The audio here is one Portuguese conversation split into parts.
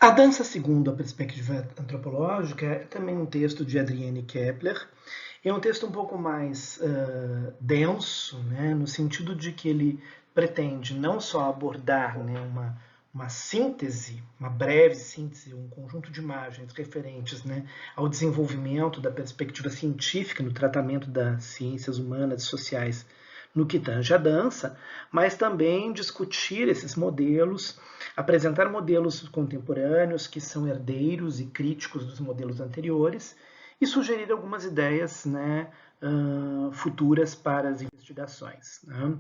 A dança segundo a perspectiva antropológica é também um texto de Adrienne Kepler. É um texto um pouco mais denso, né, no sentido de que ele pretende não só abordar, né, uma síntese, uma breve síntese, um conjunto de imagens referentes, né, ao desenvolvimento da perspectiva científica no tratamento das ciências humanas e sociais no que tange à dança, mas também discutir esses modelos, apresentar modelos contemporâneos que são herdeiros e críticos dos modelos anteriores e sugerir algumas ideias, né, futuras para as investigações. Né?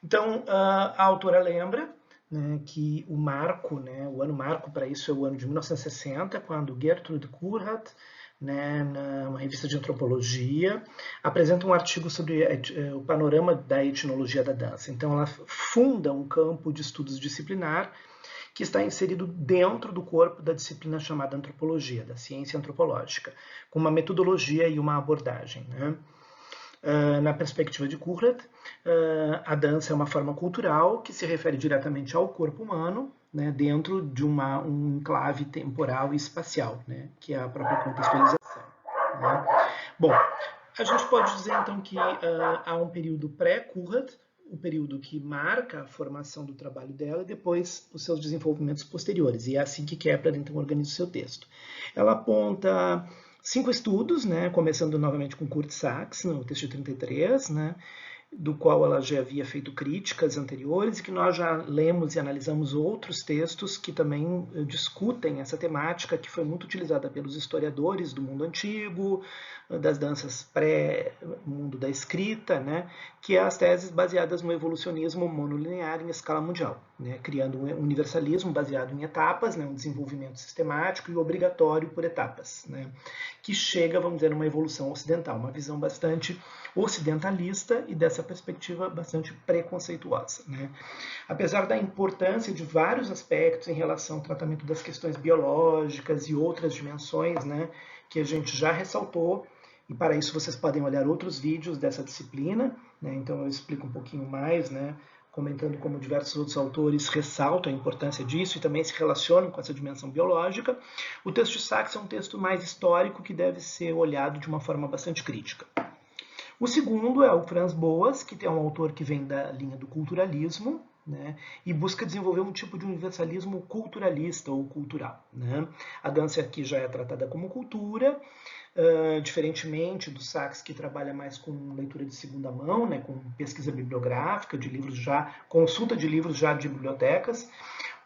Então, a autora lembra, né, que o marco, né, o ano marco para isso é o ano de 1960, quando Gertrude Kurhat, né, numa revista de antropologia, apresenta um artigo sobre o panorama da etnologia da dança. Então, ela funda um campo de estudos disciplinar que está inserido dentro do corpo da disciplina chamada antropologia, da ciência antropológica, com uma metodologia e uma abordagem. Né? Na perspectiva de Kurhat, a dança é uma forma cultural que se refere diretamente ao corpo humano, né, dentro de um enclave temporal e espacial, né, que é a própria contextualização. Né? Bom, a gente pode dizer então que há um período pré-Kurhat, o período que marca a formação do trabalho dela e depois os seus desenvolvimentos posteriores. E é assim que Kepler então organiza o seu texto. Ela aponta 5 estudos, né, começando novamente com Kurt Sachs, no texto de 33, né, do qual ela já havia feito críticas anteriores e que nós já lemos e analisamos outros textos que também discutem essa temática que foi muito utilizada pelos historiadores do mundo antigo, das danças pré-mundo da escrita, né, que é as teses baseadas no evolucionismo monolinear em escala mundial, né, criando um universalismo baseado em etapas, né, um desenvolvimento sistemático e obrigatório por etapas, né, que chega, vamos dizer, numa evolução ocidental, uma visão bastante ocidentalista e dessa perspectiva bastante preconceituosa. Né? Apesar da importância de vários aspectos em relação ao tratamento das questões biológicas e outras dimensões, né, que a gente já ressaltou, e para isso vocês podem olhar outros vídeos dessa disciplina, né, então eu explico um pouquinho mais, né, comentando como diversos outros autores ressaltam a importância disso e também se relacionam com essa dimensão biológica. O texto de Sachs é um texto mais histórico que deve ser olhado de uma forma bastante crítica. O segundo é o Franz Boas, que é um autor que vem da linha do culturalismo, né, e busca desenvolver um tipo de universalismo culturalista ou cultural. Né? A dança aqui já é tratada como cultura, diferentemente do Sachs, que trabalha mais com leitura de segunda mão, né, com pesquisa bibliográfica, de livros já, consulta de livros já de bibliotecas.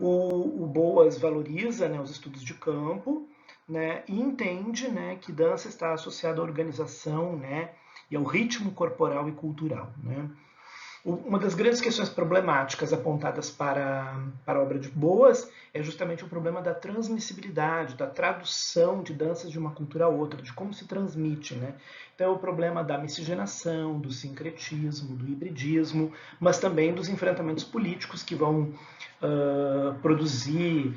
O Boas valoriza, né, os estudos de campo, né, e entende, né, que dança está associada à organização, né, e ao ritmo corporal e cultural. Né? Uma das grandes questões problemáticas apontadas para a obra de Boas é justamente o problema da transmissibilidade, da tradução de danças de uma cultura a outra, de como se transmite. Né? Então é o problema da miscigenação, do sincretismo, do hibridismo, mas também dos enfrentamentos políticos que vão produzir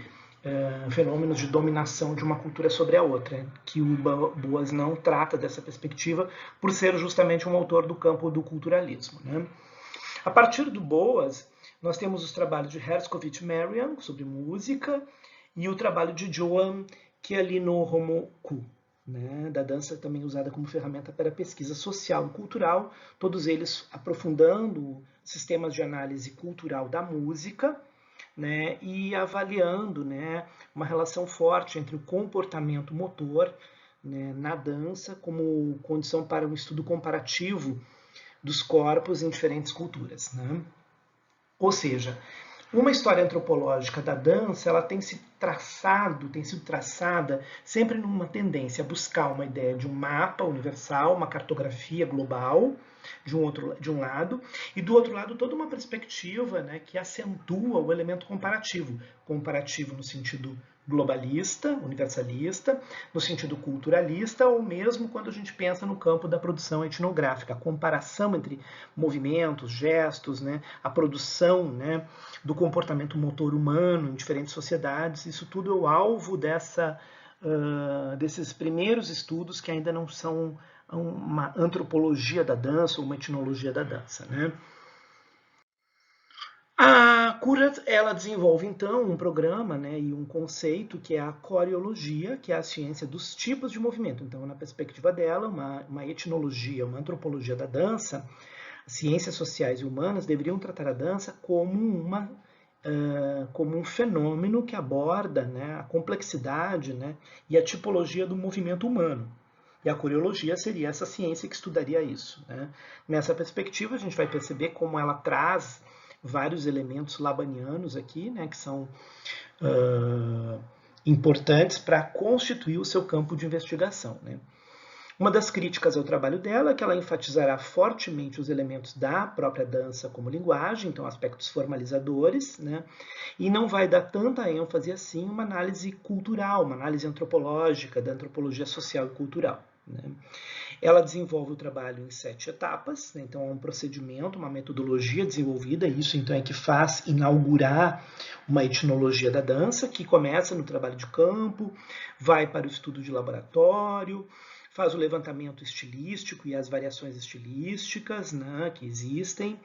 fenômenos de dominação de uma cultura sobre a outra, que o Boas não trata dessa perspectiva por ser justamente um autor do campo do culturalismo. Né? A partir do Boas, nós temos os trabalhos de Herskovich Marian sobre música e o trabalho de Joan Kielino-Homoku, né, da dança também usada como ferramenta para pesquisa social e cultural, todos eles aprofundando sistemas de análise cultural da música, né, e avaliando, né, uma relação forte entre o comportamento motor, né, na dança como condição para um estudo comparativo dos corpos em diferentes culturas. Né? Ou seja, uma história antropológica da dança ela tem sido traçada sempre numa tendência a buscar uma ideia de um mapa universal, uma cartografia global, de um lado, e do outro lado toda uma perspectiva, né, que acentua o elemento comparativo, comparativo no sentido globalista, universalista, no sentido culturalista, ou mesmo quando a gente pensa no campo da produção etnográfica, a comparação entre movimentos, gestos, né, a produção, né, do comportamento motor humano em diferentes sociedades, isso tudo é o alvo desses primeiros estudos que ainda não são uma antropologia da dança ou uma etnologia da dança. Né? A Currat, ela desenvolve, então, um programa, né, e um conceito que é a coreologia, que é a ciência dos tipos de movimento. Então, na perspectiva dela, uma etnologia, uma antropologia da dança, ciências sociais e humanas deveriam tratar a dança como um fenômeno que aborda, né, a complexidade, né, e a tipologia do movimento humano. E a coreologia seria essa ciência que estudaria isso, né? Nessa perspectiva, a gente vai perceber como ela traz vários elementos labanianos aqui, né, que são importantes para constituir o seu campo de investigação, né? Uma das críticas ao trabalho dela é que ela enfatizará fortemente os elementos da própria dança como linguagem, então aspectos formalizadores, né? E não vai dar tanta ênfase assim uma análise cultural, uma análise antropológica, da antropologia social e cultural, né? Ela desenvolve o trabalho em 7 etapas, né? Então é um procedimento, uma metodologia desenvolvida, isso então é que faz inaugurar uma etnologia da dança, que começa no trabalho de campo, vai para o estudo de laboratório, faz o levantamento estilístico e as variações estilísticas, né, que existem,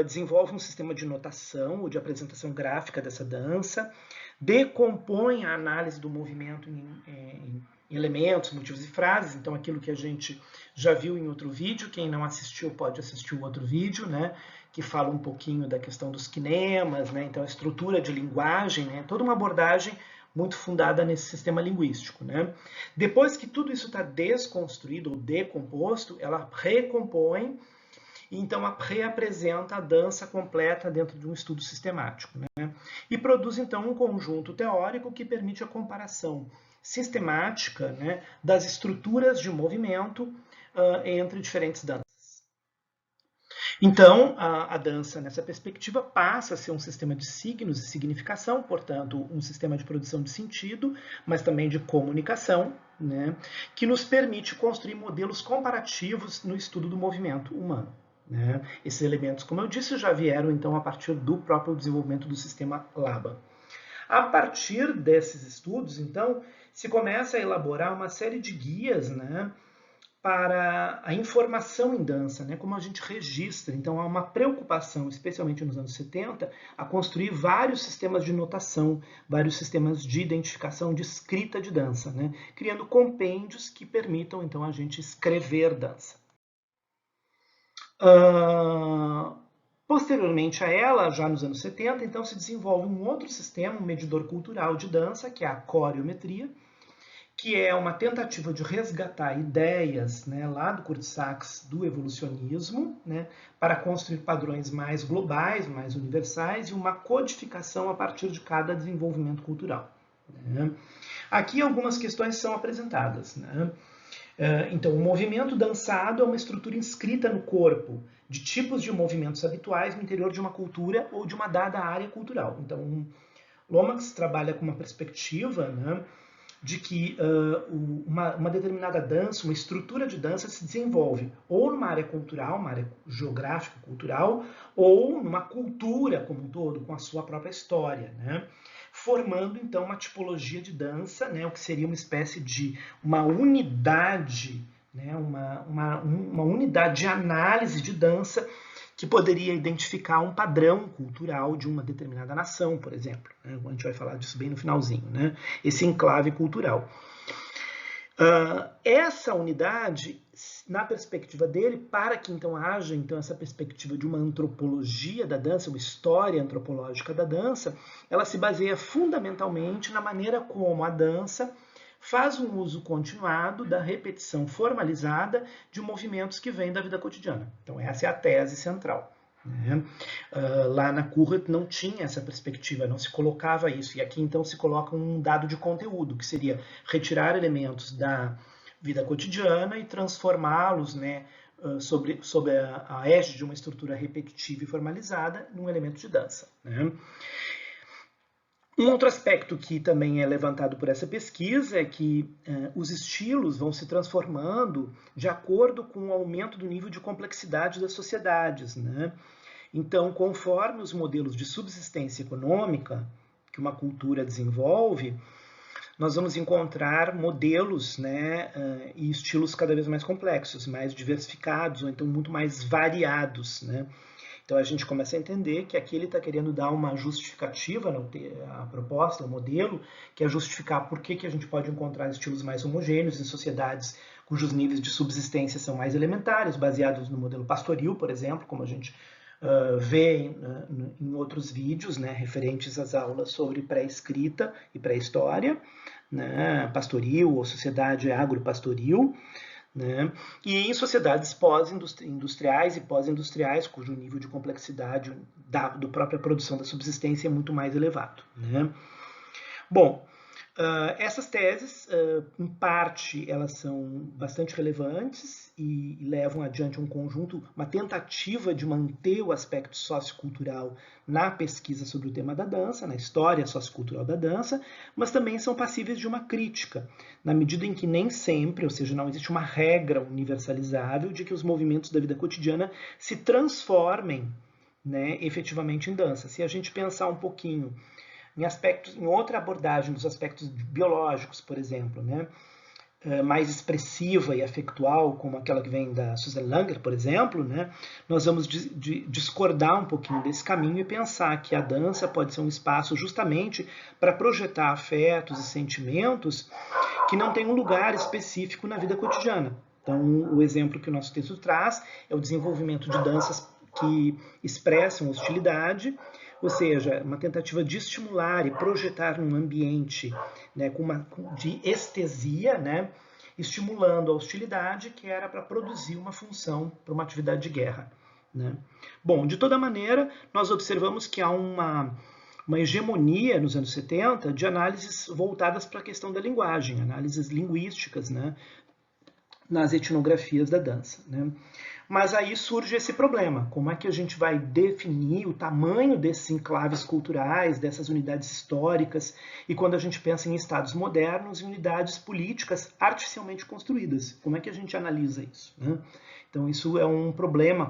desenvolve um sistema de notação ou de apresentação gráfica dessa dança, decompõe a análise do movimento em elementos, motivos e frases, então aquilo que a gente já viu em outro vídeo, quem não assistiu pode assistir o outro vídeo, né, que fala um pouquinho da questão dos kinemas, né, então a estrutura de linguagem, né, toda uma abordagem muito fundada nesse sistema linguístico, né? Depois que tudo isso está desconstruído ou decomposto, ela recompõe e então reapresenta a dança completa dentro de um estudo sistemático, né? E produz então um conjunto teórico que permite a comparação sistemática, né, das estruturas de movimento entre diferentes danças. Então, a dança, nessa perspectiva, passa a ser um sistema de signos e significação, portanto, um sistema de produção de sentido, mas também de comunicação, né, que nos permite construir modelos comparativos no estudo do movimento humano, né? Esses elementos, como eu disse, já vieram, então, a partir do próprio desenvolvimento do sistema LABA. A partir desses estudos, então, se começa a elaborar uma série de guias, né, para a informação em dança, né, como a gente registra. Então há uma preocupação, especialmente nos anos 70, a construir vários sistemas de notação, vários sistemas de identificação, de escrita de dança, né, criando compêndios que permitam então a gente escrever dança. Posteriormente a ela, já nos anos 70, então se desenvolve um outro sistema, um medidor cultural de dança, que é a coreometria, que é uma tentativa de resgatar ideias, né, lá do Kurt Sachs do evolucionismo, né, para construir padrões mais globais, mais universais e uma codificação a partir de cada desenvolvimento cultural, né. Aqui algumas questões são apresentadas, né. Então, o movimento dançado é uma estrutura inscrita no corpo de tipos de movimentos habituais no interior de uma cultura ou de uma dada área cultural. Então, Lomax trabalha com uma perspectiva, né, de que uma determinada dança, uma estrutura de dança se desenvolve ou numa área cultural, uma área geográfica cultural, ou numa cultura como um todo, com a sua própria história, né? Formando então uma tipologia de dança, né, o que seria uma espécie de uma unidade, né, uma unidade de análise de dança que poderia identificar um padrão cultural de uma determinada nação, por exemplo, né? A gente vai falar disso bem no finalzinho, né? Esse enclave cultural. Essa unidade, na perspectiva dele, para que então haja então, essa perspectiva de uma antropologia da dança, uma história antropológica da dança, ela se baseia fundamentalmente na maneira como a dança faz um uso continuado da repetição formalizada de movimentos que vêm da vida cotidiana. Então essa é a tese central, né? Lá na Currat não tinha essa perspectiva, não se colocava isso, e aqui então se coloca um dado de conteúdo, que seria retirar elementos da vida cotidiana e transformá-los, né, sob a égide de uma estrutura repetitiva e formalizada num elemento de dança, né? Um outro aspecto que também é levantado por essa pesquisa é que os estilos vão se transformando de acordo com o aumento do nível de complexidade das sociedades, né? Então, conforme os modelos de subsistência econômica que uma cultura desenvolve, nós vamos encontrar modelos, né, e estilos cada vez mais complexos, mais diversificados, ou então muito mais variados, né? Então a gente começa a entender que aqui ele está querendo dar uma justificativa, a proposta, o modelo, que é justificar por que a gente pode encontrar estilos mais homogêneos em sociedades cujos níveis de subsistência são mais elementares, baseados no modelo pastoril, por exemplo, como a gente vê em outros vídeos, né, referentes às aulas sobre pré-escrita e pré-história, né, pastoril ou sociedade agropastoril, né? E em sociedades pós-industriais e pós-industriais, cujo nível de complexidade da própria produção da subsistência é muito mais elevado, né? Bom, essas teses, em parte, elas são bastante relevantes e levam adiante um conjunto, uma tentativa de manter o aspecto sociocultural na pesquisa sobre o tema da dança, na história sociocultural da dança, mas também são passíveis de uma crítica, na medida em que nem sempre, ou seja, não existe uma regra universalizável de que os movimentos da vida cotidiana se transformem, né, efetivamente em dança. Se a gente pensar um pouquinho em outra abordagem dos aspectos biológicos, por exemplo, né, mais expressiva e afetual, como aquela que vem da Susan Langer, por exemplo, né, nós vamos discordar um pouquinho desse caminho e pensar que a dança pode ser um espaço justamente para projetar afetos e sentimentos que não têm um lugar específico na vida cotidiana. Então, o exemplo que o nosso texto traz é o desenvolvimento de danças que expressam hostilidade, ou seja, uma tentativa de estimular e projetar num ambiente, né, de estesia, né, estimulando a hostilidade, que era para produzir uma função para uma atividade de guerra, né. Bom, de toda maneira, nós observamos que há uma hegemonia nos anos 70 de análises voltadas para a questão da linguagem, análises linguísticas, né, nas etnografias da dança, né. Mas aí surge esse problema, como é que a gente vai definir o tamanho desses enclaves culturais, dessas unidades históricas, e quando a gente pensa em estados modernos e unidades políticas artificialmente construídas, como é que a gente analisa isso, né? Então isso é um problema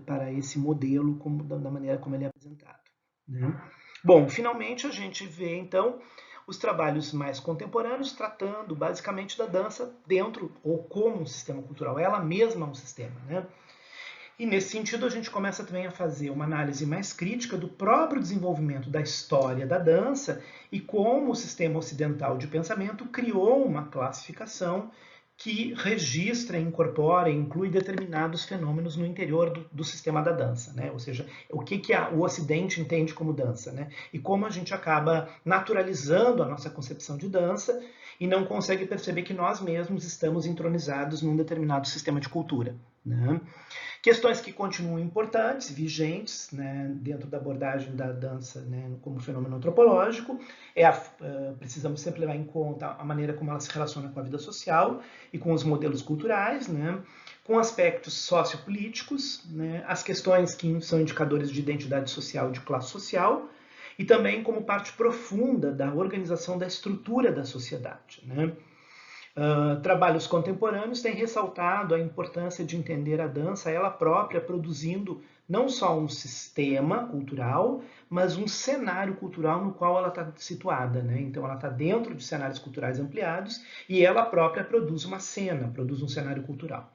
para esse modelo, da maneira como ele é apresentado, né? Bom, finalmente a gente vê então os trabalhos mais contemporâneos tratando basicamente da dança dentro ou como um sistema cultural, ela mesma é um sistema, né? E nesse sentido a gente começa também a fazer uma análise mais crítica do próprio desenvolvimento da história da dança e como o sistema ocidental de pensamento criou uma classificação que registra, incorpora e inclui determinados fenômenos no interior do sistema da dança, né? Ou seja, o que o Ocidente entende como dança, né? E como a gente acaba naturalizando a nossa concepção de dança e não consegue perceber que nós mesmos estamos entronizados num determinado sistema de cultura, né? Questões que continuam importantes, vigentes, né, dentro da abordagem da dança, né, como fenômeno antropológico, precisamos sempre levar em conta a maneira como ela se relaciona com a vida social e com os modelos culturais, né, com aspectos sociopolíticos, né, as questões que são indicadores de identidade social e de classe social, e também como parte profunda da organização da estrutura da sociedade, né. Trabalhos contemporâneos têm ressaltado a importância de entender a dança ela própria produzindo não só um sistema cultural, mas um cenário cultural no qual ela está situada, né? Então ela está dentro de cenários culturais ampliados e ela própria produz uma cena, produz um cenário cultural.